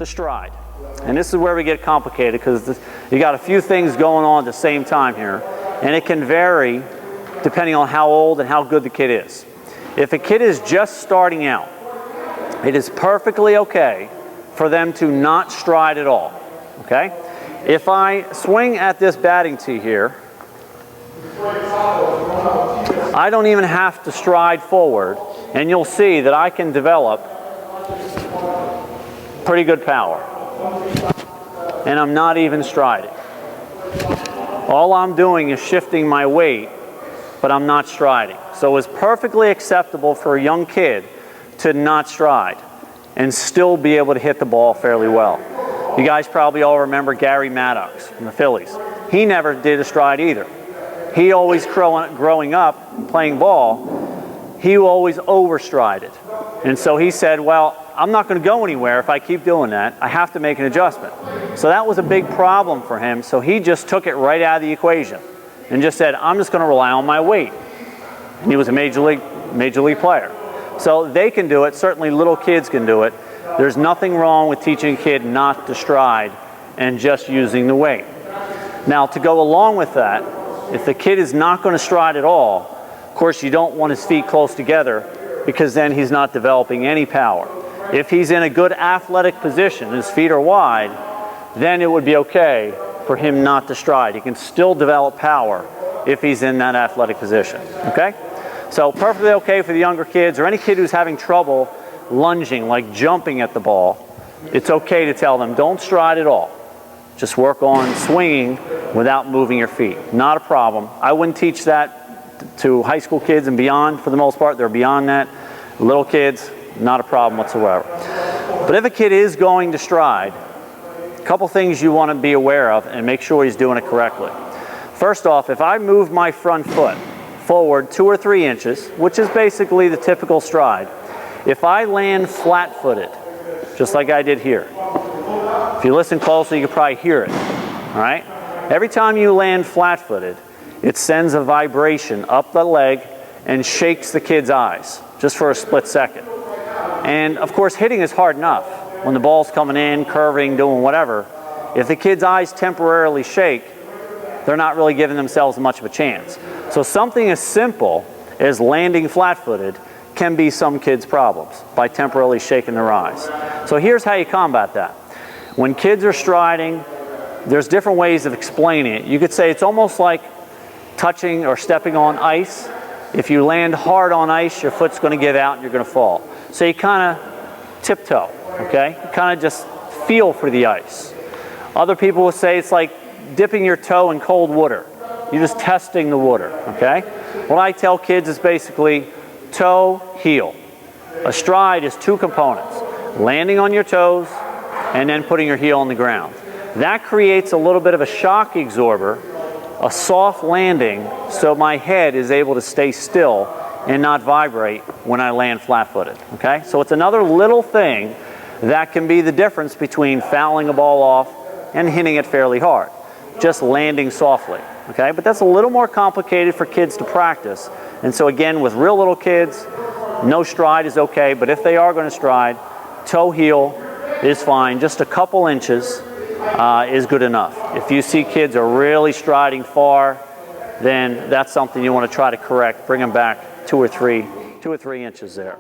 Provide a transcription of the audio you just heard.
to stride. And this is where we get complicated because you got a few things going on at the same time here, and it can vary depending on how old and how good the kid is. If a kid is just starting out, it is perfectly okay for them to not stride at all, okay? If I swing at this batting tee here, I don't even have to stride forward, and you'll see that I can develop pretty good power. And I'm not even striding. All I'm doing is shifting my weight, but I'm not striding. So it's perfectly acceptable for a young kid to not stride and still be able to hit the ball fairly well. You guys probably all remember Gary Maddox from the Phillies. He never did a stride either. He always, growing up, playing ball, he always overstrided. And so he said, well, I'm not going to go anywhere if I keep doing that. I have to make an adjustment. So that was a big problem for him. So he just took it right out of the equation and just said, I'm just going to rely on my weight. And he was a major league player. So they can do it. Certainly little kids can do it. There's nothing wrong with teaching a kid not to stride and just using the weight. Now, to go along with that, if the kid is not going to stride at all, of course you don't want his feet close together because then he's not developing any power. If he's in a good athletic position, his feet are wide, then it would be okay for him not to stride. He can still develop power if he's in that athletic position, okay? So perfectly okay for the younger kids or any kid who's having trouble lunging, like jumping at the ball. It's okay to tell them, don't stride at all. Just work on swinging without moving your feet. Not a problem. I wouldn't teach that to high school kids and beyond for the most part. They're beyond that. Little kids, not a problem whatsoever. But if a kid is going to stride, a couple things you want to be aware of and make sure he's doing it correctly. First off, if I move my front foot forward 2 or 3 inches, which is basically the typical stride, if I land flat-footed, just like I did here, if you listen closely, you can probably hear it, all right? Every time you land flat-footed, it sends a vibration up the leg and shakes the kid's eyes, just for a split second. And of course, hitting is hard enough. When the ball's coming in, curving, doing whatever, if the kid's eyes temporarily shake, they're not really giving themselves much of a chance. So something as simple as landing flat-footed can be some kids' problems by temporarily shaking their eyes. So here's how you combat that. When kids are striding, there's different ways of explaining it. You could say it's almost like touching or stepping on ice. If you land hard on ice, your foot's going to give out and you're going to fall. So you kind of tiptoe, okay? You kind of just feel for the ice. Other people will say it's like dipping your toe in cold water. You're just testing the water, okay? What I tell kids is basically toe, heel. A stride is 2 components. Landing on your toes and then putting your heel on the ground. That creates a little bit of a shock absorber, a soft landing, so my head is able to stay still and not vibrate when I land flat-footed, okay? So it's another little thing that can be the difference between fouling a ball off and hitting it fairly hard, just landing softly, okay? But that's a little more complicated for kids to practice. And so again, with real little kids, no stride is okay, but if they are going to stride, toe, heel is fine. Just a couple inches is good enough. If you see kids are really striding far, then that's something you want to try to correct. Bring them back 2 or 3 inches there.